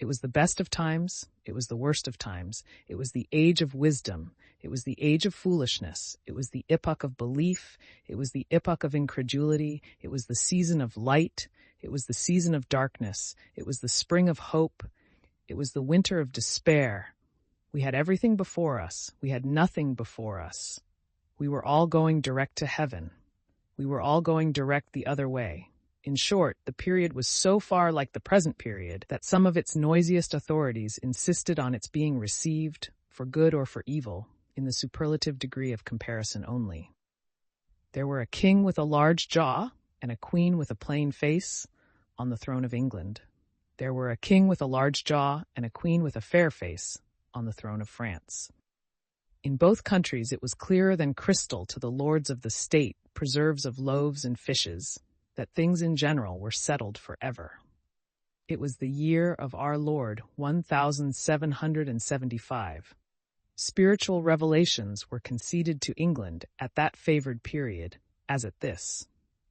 It was the best of times, it was the worst of times, it was the age of wisdom, it was the age of foolishness, it was the epoch of belief, it was the epoch of incredulity, it was the season of light, it was the season of darkness, it was the spring of hope, it was the winter of despair. We had everything before us, we had nothing before us. We were all going direct to heaven. We were all going direct the other way. In short, the period was so far like the present period that some of its noisiest authorities insisted on its being received, for good or for evil, in the superlative degree of comparison only. There were a king with a large jaw and a queen with a plain face on the throne of England. There were a king with a large jaw and a queen with a fair face on the throne of France. In both countries it was clearer than crystal to the lords of the state, preserves of loaves and fishes, that things in general were settled forever. It was the year of our Lord 1775. Spiritual revelations were conceded to England at that favored period, as at this.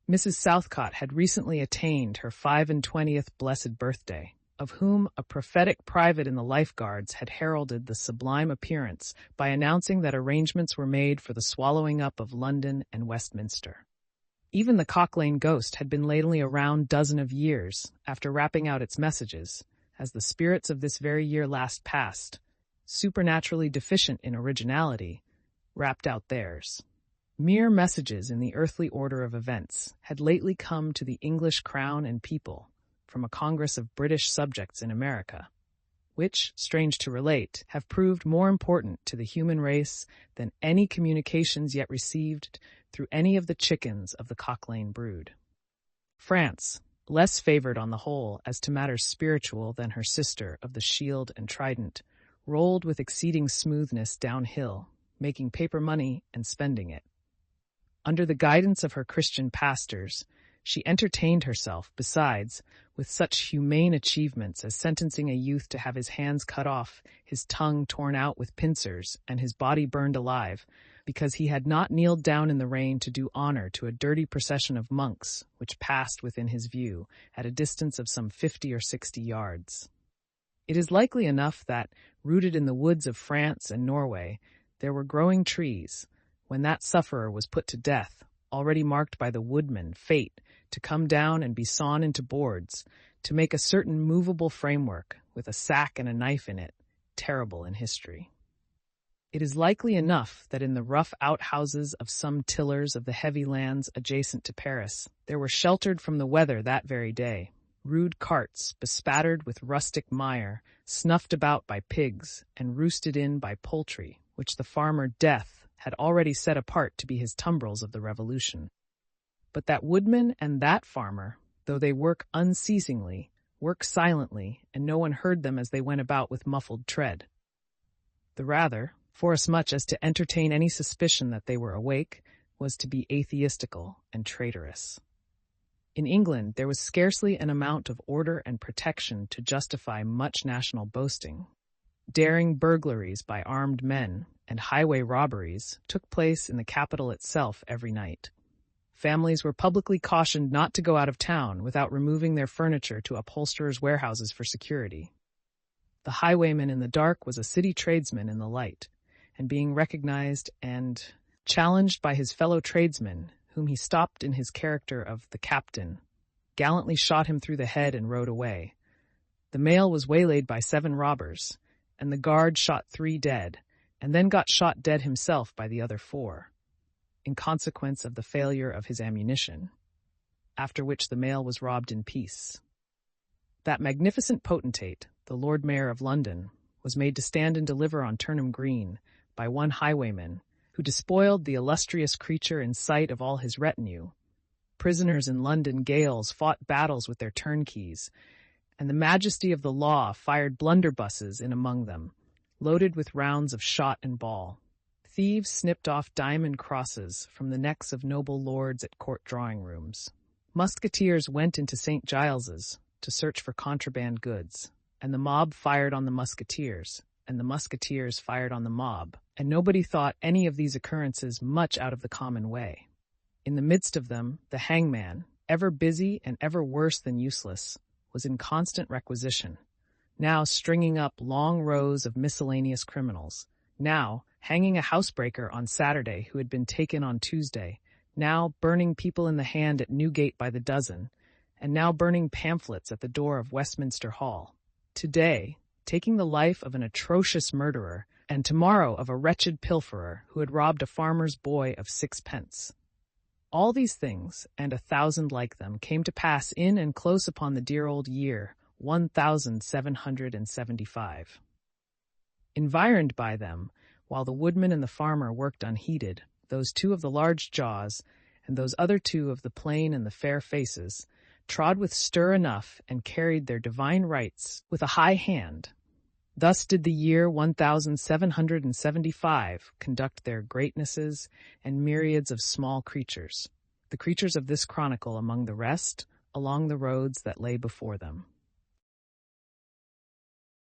Mrs. Southcott had recently attained her 25th blessed birthday, of whom a prophetic private in the Life Guards had heralded the sublime appearance by announcing that arrangements were made for the swallowing up of London and Westminster. Even the Cock Lane ghost had been lately a round dozen of years after rapping out its messages, as the spirits of this very year last past, supernaturally deficient in originality, rapped out theirs. Mere messages in the earthly order of events had lately come to the English crown and people from a congress of British subjects in America, which, strange to relate, have proved more important to the human race than any communications yet received through any of the chickens of the Cock Lane brood. France, less favored on the whole as to matters spiritual than her sister of the shield and trident, rolled with exceeding smoothness downhill, making paper money and spending it. Under the guidance of her Christian pastors, she entertained herself, besides, with such humane achievements as sentencing a youth to have his hands cut off, his tongue torn out with pincers, and his body burned alive, because he had not kneeled down in the rain to do honor to a dirty procession of monks which passed within his view at a distance of some 50 or 60 yards. It is likely enough that, rooted in the woods of France and Norway, there were growing trees, when that sufferer was put to death, already marked by the woodman, fate, to come down and be sawn into boards, to make a certain movable framework, with a sack and a knife in it, terrible in history. It is likely enough that in the rough outhouses of some tillers of the heavy lands adjacent to Paris, there were sheltered from the weather that very day, rude carts bespattered with rustic mire, snuffed about by pigs, and roosted in by poultry, which the farmer Death had already set apart to be his tumbrils of the Revolution. But that woodman and that farmer, though they work unceasingly, work silently, and no one heard them as they went about with muffled tread. The rather, forasmuch as to entertain any suspicion that they were awake, was to be atheistical and traitorous. In England there was scarcely an amount of order and protection to justify much national boasting. Daring burglaries by armed men and highway robberies took place in the capital itself every night. Families were publicly cautioned not to go out of town without removing their furniture to upholsterers' warehouses for security. The highwayman in the dark was a city tradesman in the light, and being recognized and challenged by his fellow tradesmen, whom he stopped in his character of the captain, gallantly shot him through the head and rode away. The mail was waylaid by 7 robbers, and the guard shot 3 dead, and then got shot dead himself by the other 4, in consequence of the failure of his ammunition, after which the mail was robbed in peace. That magnificent potentate, the Lord Mayor of London, was made to stand and deliver on Turnham Green by one highwayman, who despoiled the illustrious creature in sight of all his retinue. Prisoners in London gaols fought battles with their turnkeys, and the majesty of the law fired blunderbusses in among them, loaded with rounds of shot and ball. Thieves snipped off diamond crosses from the necks of noble lords at court drawing-rooms. Musketeers went into St. Giles's to search for contraband goods, and the mob fired on the musketeers, and the musketeers fired on the mob, and nobody thought any of these occurrences much out of the common way. In the midst of them, the hangman, ever busy and ever worse than useless, was in constant requisition, now stringing up long rows of miscellaneous criminals, now hanging a housebreaker on Saturday who had been taken on Tuesday, now burning people in the hand at Newgate by the dozen, and now burning pamphlets at the door of Westminster Hall. Today, taking the life of an atrocious murderer, and tomorrow of a wretched pilferer who had robbed a farmer's boy of 6 pence. All these things, and 1,000 like them, came to pass in and close upon the dear old year 1775. Environed by them, while the woodman and the farmer worked unheeded, those two of the large jaws, and those other two of the plain and the fair faces, trod with stir enough and carried their divine rights with a high hand. Thus did the year 1775 conduct their greatnesses and myriads of small creatures, the creatures of this chronicle among the rest, along the roads that lay before them.